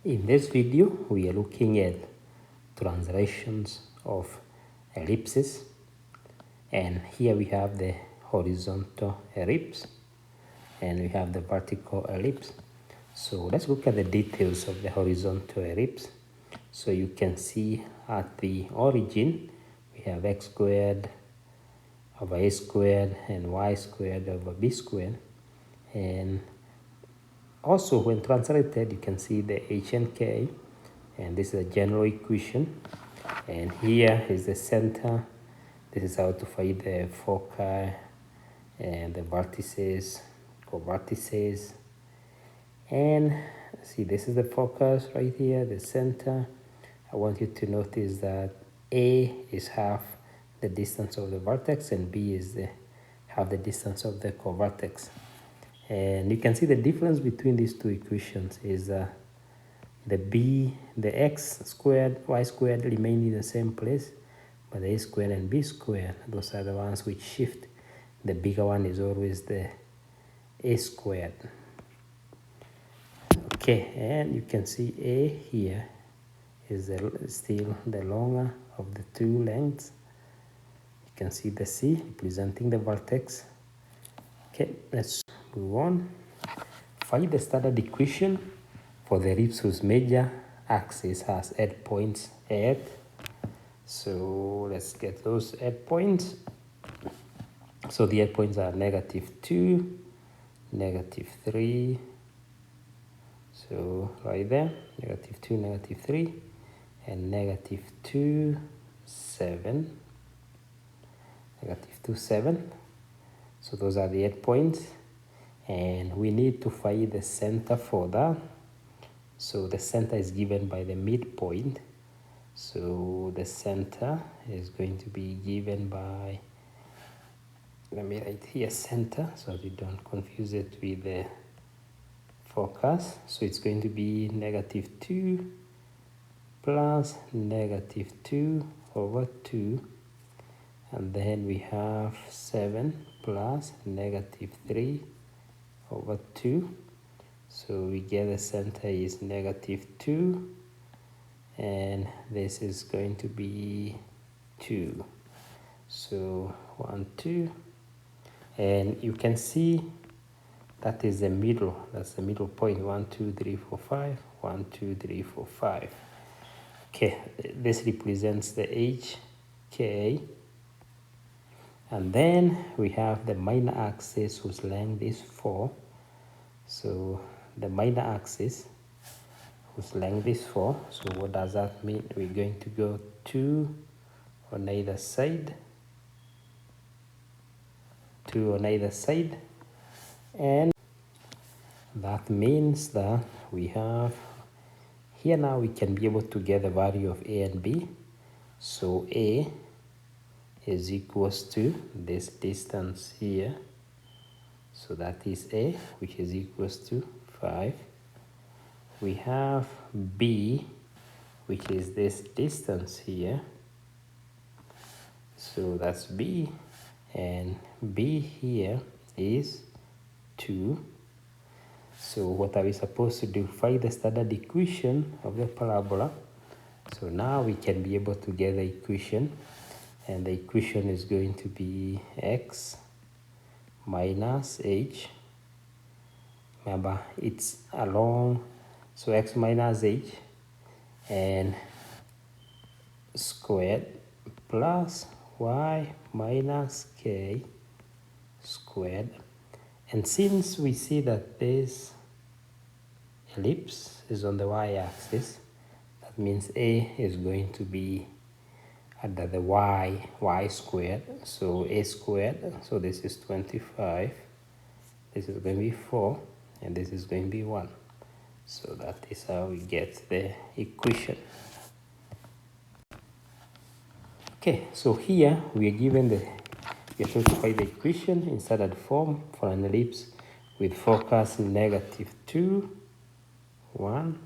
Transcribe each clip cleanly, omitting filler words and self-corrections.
In this video, we are looking at translations of ellipses, and here we have the horizontal ellipse and we have the vertical ellipse. So let's look at the details of the horizontal ellipse. So you can see at the origin we have x squared over a squared and y squared over b squared, and also when translated you can see the h and k, and this is a general equation, and here is the center. This is how to find the foci and the vertices, co-vertices. And see, this is the focus right here, the center. I want you to notice that A is half the distance of the vertex and B is half the distance of the co-vertex. And you can see the difference between these two equations is the x squared, y squared remain in the same place, but the a squared and b squared, those are the ones which shift. The bigger one is always the a squared. Okay, and you can see a here is still the longer of the two lengths. You can see the c representing the vertex. Okay, let's move on. Find the standard equation for the ellipse whose major axis has endpoints at. So let's get those endpoints. So the endpoints are -2, -3. So right there, -2, -3, and -2, 7. -2, 7. So those are the endpoints, and we need to find the center for that. So the center is given by the midpoint. So the center is going to be given by, let me write here center so you don't confuse it with the focus. So it's going to be -2 plus -2 over 2, and then we have 7 plus -3 over 2. So we get the center is -2, and this is going to be 2. So 1, 2, and you can see that is the middle. That's the middle point. 1, 2, 3, 4, 5. 1, 2, 3, 4, 5. Okay, this represents the h, k, and then we have the minor axis whose length is 4. So the minor axis whose length is 4. So what does that mean? We're going to go 2 on either side, 2 on either side, and that means that we have here now we can be able to get the value of a and b. So a is equals to this distance here, so that is a, which is equals to 5. We have b, which is this distance here, so that's b, and b here is 2. So what are we supposed to do? Find the standard equation of the parabola. So now we can be able to get the equation, and the equation is going to be x minus h. Remember, it's along, so x minus h and squared plus y minus k squared. And since we see that this ellipse is on the y-axis, that means a is going to be under the y squared, so a squared, so this is 25, this is going to be 4, and this is going to be 1. So that is how we get the equation. Okay, so here we are given we are trying to find the equation in standard form for an ellipse with focus -2, 1,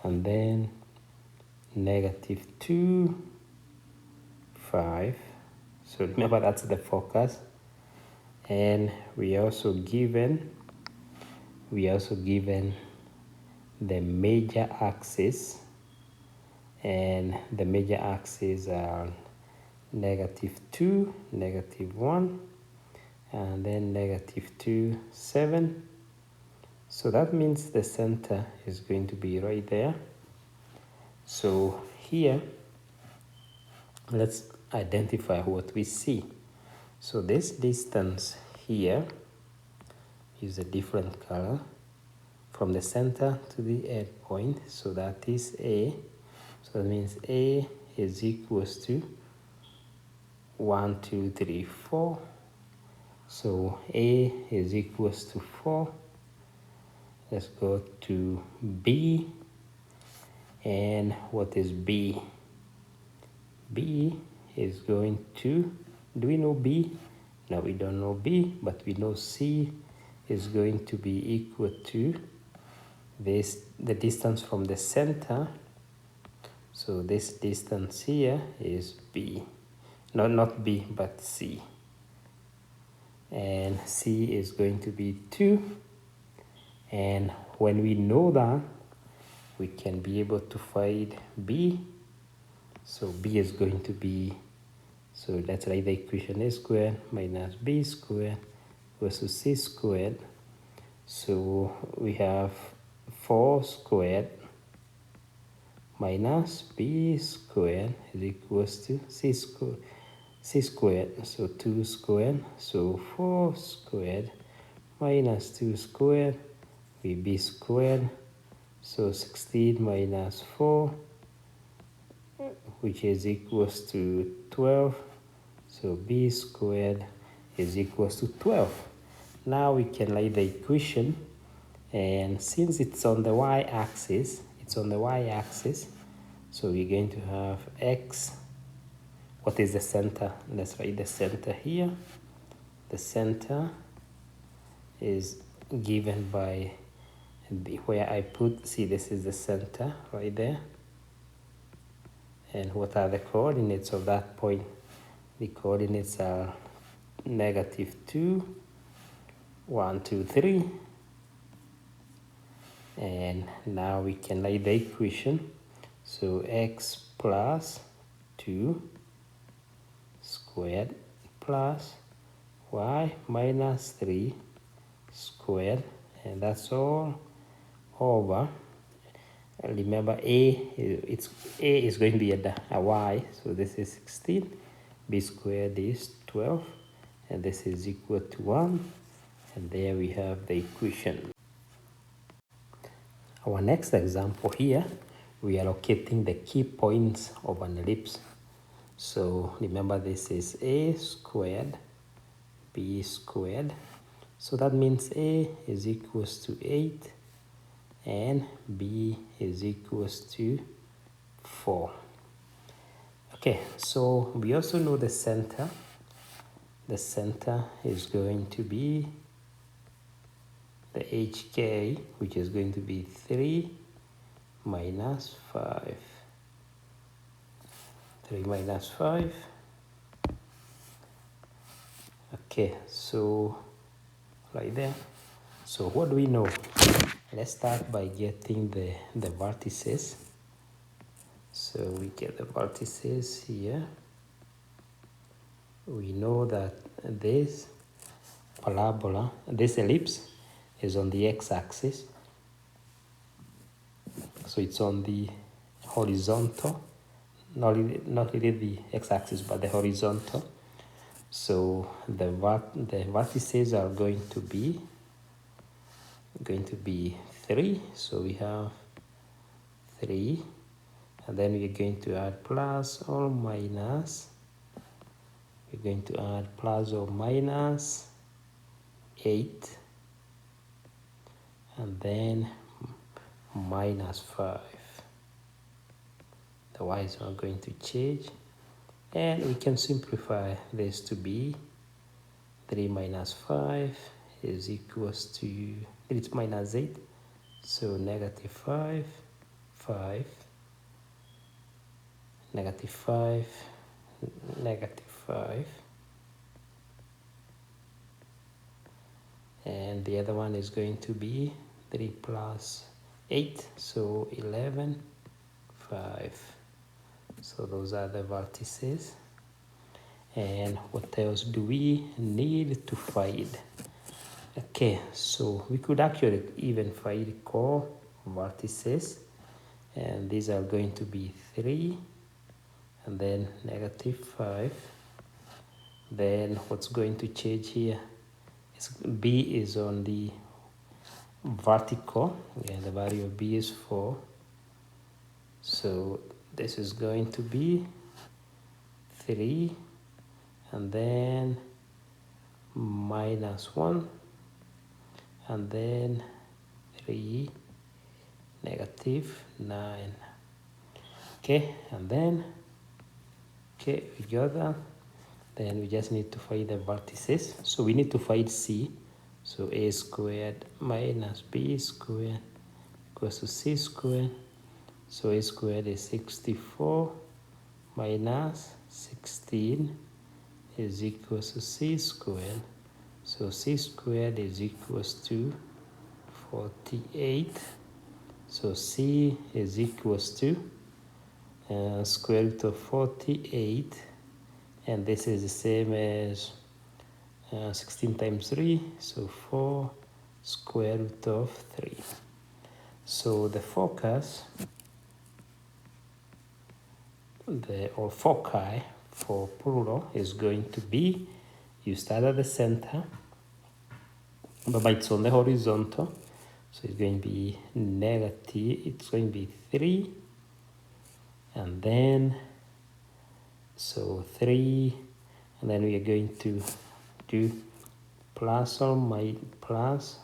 and then -2, 5. So remember, that's the focus, and we are also given the major axis, and the major axes are -2, -1, and then -2, 7. So that means the center is going to be right there. So here, let's identify what we see. So this distance here is a different color from the center to the end point. So that is A. So that means A is equals to 1, 2, 3, 4. So A is equals to 4. Let's go to B. And what is B? B is going to, do we know B? No, we don't know B, but we know C is going to be equal to this, the distance from the center. So this distance here is B. No, not B, but C. And C is going to be 2. And when we know that, we can be able to find B. So B is going to be, so let's write the equation A squared minus B squared versus C squared. So we have 4 squared minus B squared is equals to C squared. So 2 squared. So 4 squared minus 2 squared will be squared. So 16 minus 4, which is equals to 12. So B squared is equals to 12. Now we can write the equation, and since it's on the y-axis, so we're going to have x. What is the center? Let's write the center here. The center is given by where I put, see, this is the center right there. And what are the coordinates of that point? The coordinates are -2, 1, 2, 3. And now we can write the equation. So x plus 2 squared plus y minus 3 squared, and that's all over. Remember, A is going to be a y, so this is 16. B squared is 12, and this is equal to 1. And there we have the equation. Our next example here, we are locating the key points of an ellipse. So remember, this is A squared, B squared. So that means A is equals to 8 and B is equals to 4. Okay, so we also know the center. The center is going to be the HK, which is going to be 3 minus 5. 3 minus 5. Okay, so right there. So what do we know? Let's start by getting the vertices. So we get the vertices here. We know that this parabola, this ellipse, is on the x-axis. So it's on the horizontal, not really the x-axis, but the horizontal. So the vertices are going to be 3. So we have 3, and then we're going to add plus or minus. We're going to add plus or minus 8, and then minus 5. The y's are going to change, and we can simplify this to be 3 minus 5 is equals to, it's minus 8, so -5, 5, -5, -5, and the other one is going to be 3 plus 8, so 11, 5. So those are the vertices. And what else do we need to find? Okay, so we could actually even find core vertices, and these are going to be 3 and then -5. Then what's going to change here is B is on the vertical, and the value of B is 4. So this is going to be 3 and then -1 and then 3, -9. Okay, and then we got that. Then we just need to find the vertices. So we need to find C. So A squared minus B squared equals to C squared. So A squared is 64 minus 16 is equals to C squared. So C squared is equals to 48. So C is equals to square root of 48, and this is the same as 16 times 3, so 4 square root of 3. So the focus, or foci for plural, is going to be, you start at the center, but it's on the horizontal, so it's going to be negative, it's going to be 3, and then, so 3, and then we are going to do plus or minus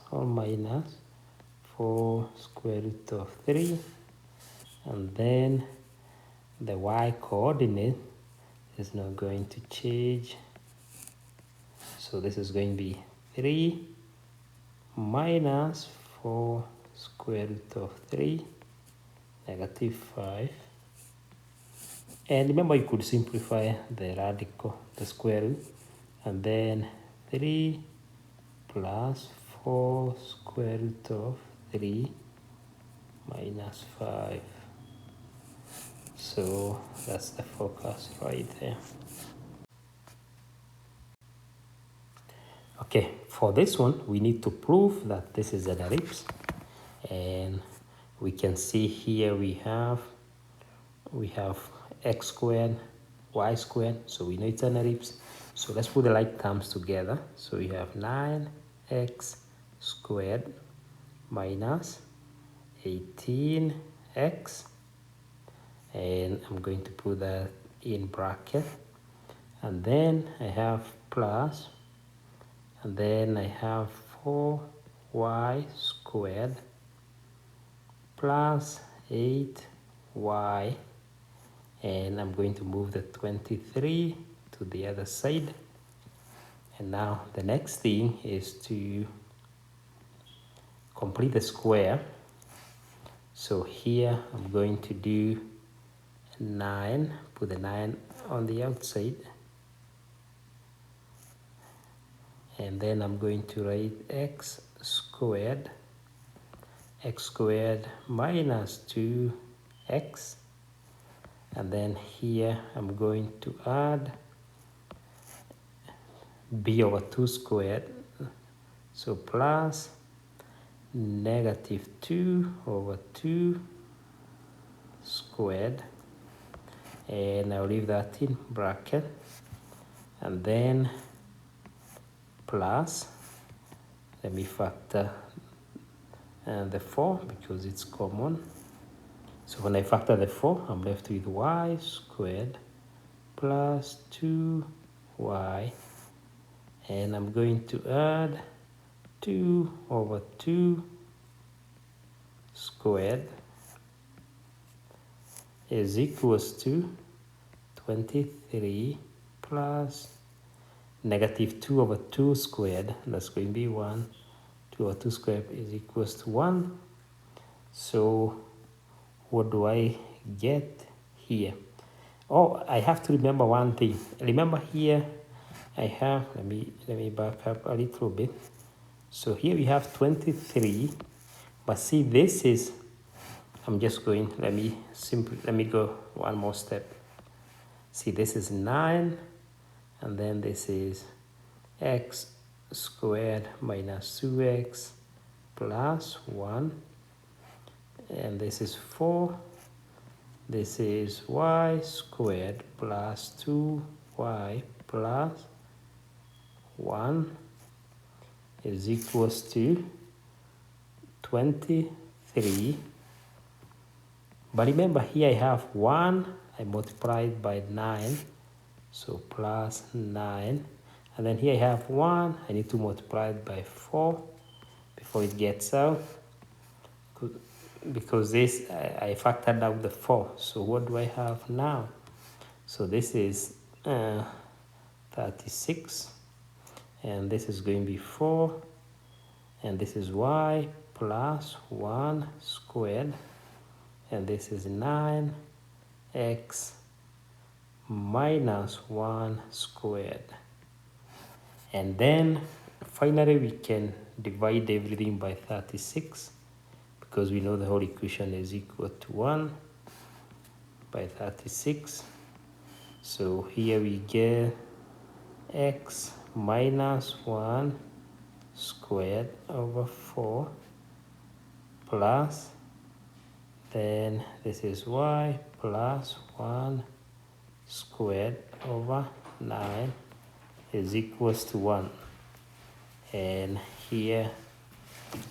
4 square root of 3, and then the y coordinate is now going to change. So this is going to be 3 minus 4 square root of 3, -5. And remember, you could simplify the radical, the square root, and then 3 plus 4 square root of 3 minus 5. So that's the focus right there. Okay, for this one, we need to prove that this is an ellipse. And we can see here we have x squared, y squared, so we know it's an ellipse. So let's put the like terms together. So we have 9x squared minus 18x, and I'm going to put that in bracket, and then I have plus, and then I have 4y squared plus 8y, and I'm going to move the 23 to the other side. And now the next thing is to complete the square. So here I'm going to do 9, put the 9 on the outside, and then I'm going to write x squared minus 2x, and then here I'm going to add b over 2 squared, so plus -2 over 2 squared, and I'll leave that in bracket, and then plus, let me factor the 4 because it's common. So when I factor the 4, I'm left with y squared plus 2y, and I'm going to add 2 over 2 squared is equals to 23 plus -2 over 2 squared, that's going to be 1. 2 over 2 squared is equals to 1. So what do I get here? Oh, I have to remember one thing. Remember here I have, let me back up a little bit. So here we have 23, but see, this is I'm just going, let me go one more step. See, this is 9, and then this is x squared minus 2x plus 1, and this is 4. This is y squared plus 2y plus 1 is equals to 23. But remember, here I have 1, I multiplied by 9, so plus 9. And then here I have 1, I need to multiply it by 4 before it gets out. Because this, I factored out the 4. So what do I have now? So this is 36. And this is going to be 4. And this is y plus 1 squared. And this is 9x minus 1 squared. And then finally we can divide everything by 36 because we know the whole equation is equal to 1 by 36. So here we get x minus 1 squared over 4 plus, then this is y plus 1 squared over 9 is equals to 1. And here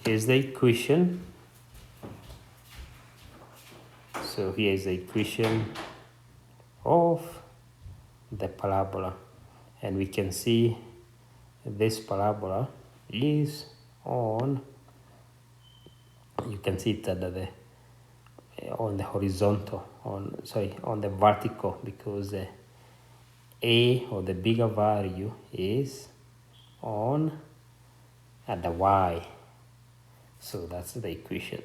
is the equation. So here is the equation of the parabola. And we can see this parabola is on, you can see it under the on the horizontal, on the vertical, because the a, or the bigger value, is on at the y. So that's the equation.